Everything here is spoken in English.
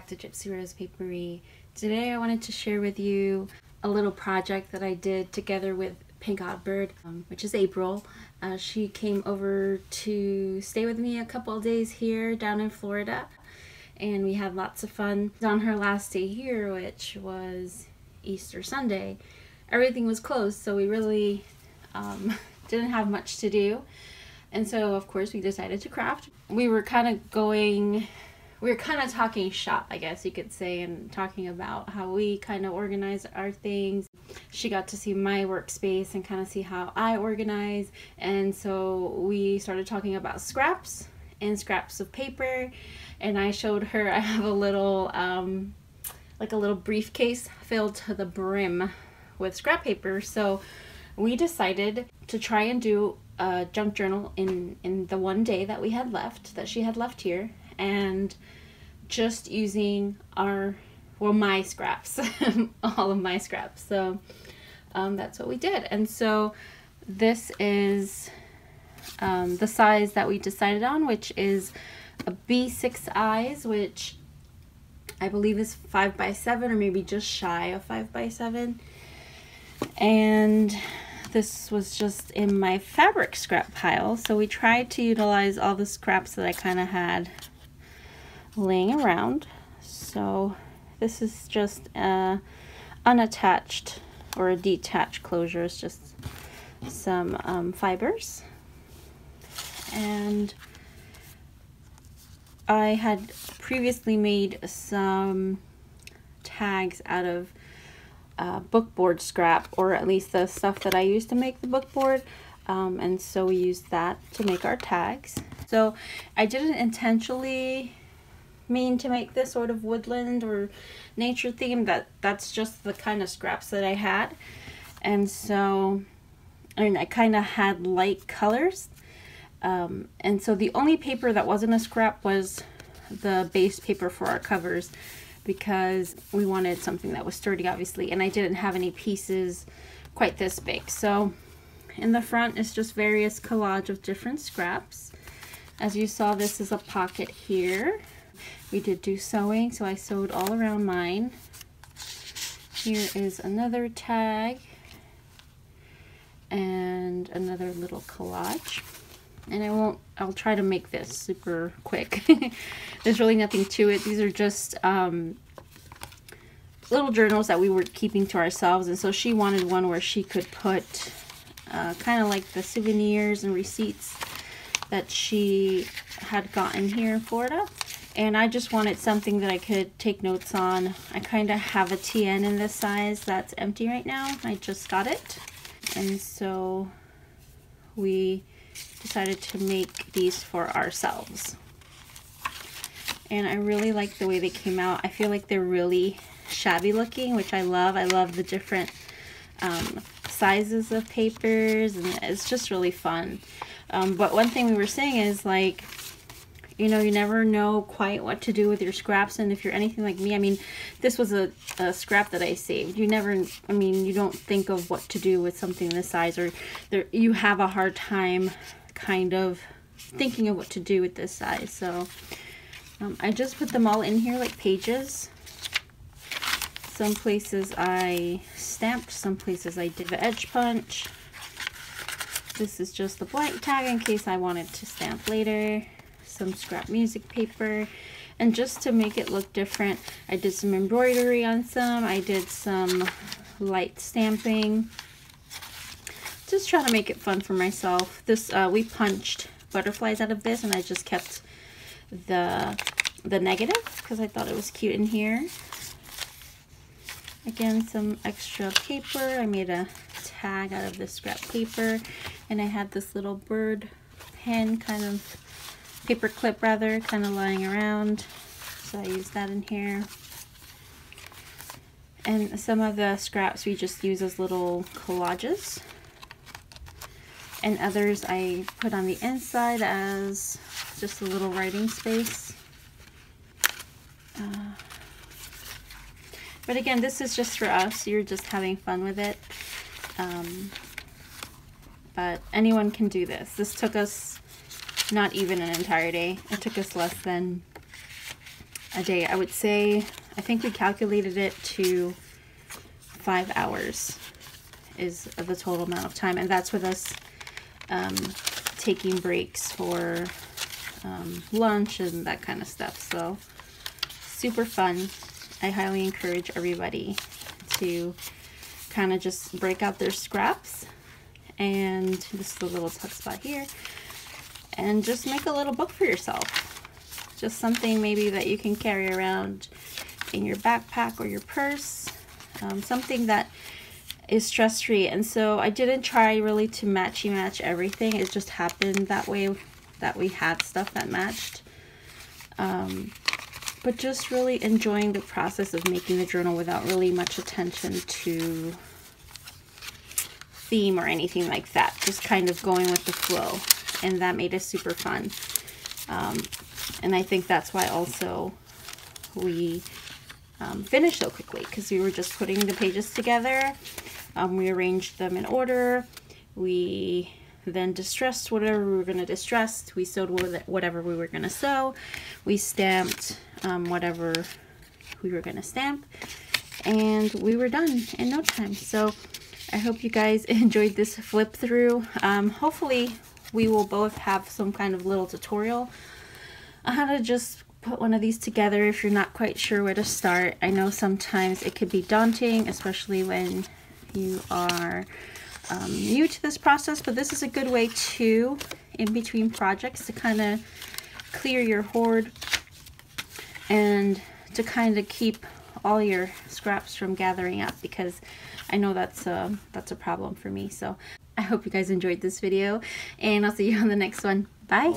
back to Gypsy Rose Papery. Today I wanted to share with you a little project that I did together with Pink Oddbird, which is April. She came over to stay with me a couple of days here down in Florida, and we had lots of fun. On her last day here, which was Easter Sunday, everything was closed, so we really didn't have much to do. And so of course we decided to craft. We were kind of talking shop, I guess you could say, and talking about how we kind of organize our things. She got to see my workspace and kind of see how I organize. And so we started talking about scraps and scraps of paper. And I showed her I have a little, like a little briefcase filled to the brim with scrap paper. So we decided to try and do a junk journal in the one day that we had left, that she had left here, and just using my scraps, all of my scraps. So that's what we did. And so this is the size that we decided on, which is a B6 eyes, which I believe is 5x7 or maybe just shy of 5x7. And this was just in my fabric scrap pile, so we tried to utilize all the scraps that I kind of had laying around. So this is just unattached or a detached closure. It's just some fibers, and I had previously made some tags out of bookboard scrap, or at least the stuff that I used to make the bookboard, and so we used that to make our tags. So I didn't intentionally mean to make this sort of woodland or nature theme. That's just the kind of scraps that I had, and so I kind of had light colors, and so the only paper that wasn't a scrap was the base paper for our covers, because we wanted something that was sturdy, obviously, and I didn't have any pieces quite this big. So in the front is just various collage of different scraps. As you saw, this is a pocket here. We did do sewing, so I sewed all around mine. Here is another tag and another little collage. And I'll try to make this super quick. There's really nothing to it. These are just little journals that we were keeping to ourselves, and so she wanted one where she could put kind of like the souvenirs and receipts that she had gotten here in Florida. And I just wanted something that I could take notes on. I kind of have a TN in this size that's empty right now. I just got it. And so we decided to make these for ourselves. And I really like the way they came out. I feel like they're really shabby looking, which I love. I love the different sizes of papers, and it's just really fun. But one thing we were saying is, like, you know, you never know quite what to do with your scraps. And if you're anything like me, I mean, this was a scrap that I saved. You never, I mean, you don't think of what to do with something this size, or you have a hard time kind of thinking of what to do with this size. So I just put them all in here like pages. Some places I stamped, some places I did the edge punch. This is just the blank tag in case I wanted to stamp later. Some scrap music paper, and just to make it look different, I did some embroidery on some. I did some light stamping. Just trying to make it fun for myself. This we punched butterflies out of this, and I just kept the negative because I thought it was cute in here. Again, some extra paper. I made a tag out of this scrap paper, and I had this little bird pen, kind of paper clip rather, kind of lying around, so I used that in here. And some of the scraps we just use as little collages, and others I put on the inside as just a little writing space. But again, this is just for us. You're just having fun with it. But anyone can do this. This took us not even an entire day. It took us less than a day. I would say, I think we calculated it to 5 hours is the total amount of time, and that's with us taking breaks for lunch and that kind of stuff. So super fun. I highly encourage everybody to kind of just break out their scraps, and this is a little tuck spot here, and just make a little book for yourself. Just something maybe that you can carry around in your backpack or your purse, something that is stress-free. And so I didn't try really to match everything. It just happened that way that we had stuff that matched. But just really enjoying the process of making the journal without really much attention to theme or anything like that. Just kind of going with the flow, and that made it super fun. And I think that's why also we finished so quickly, because we were just putting the pages together. We arranged them in order. We then distressed whatever we were going to distress. We sewed whatever we were going to sew. We stamped whatever we were going to stamp. And we were done in no time. So I hope you guys enjoyed this flip through. Hopefully we will both have some kind of little tutorial on how to just put one of these together if you're not quite sure where to start. I know sometimes it could be daunting, especially when you are new to this process, but this is a good way to, in between projects, to kind of clear your hoard and to kind of keep all your scraps from gathering up, because I know that's a problem for me. So I hope you guys enjoyed this video, and I'll see you on the next one. Bye.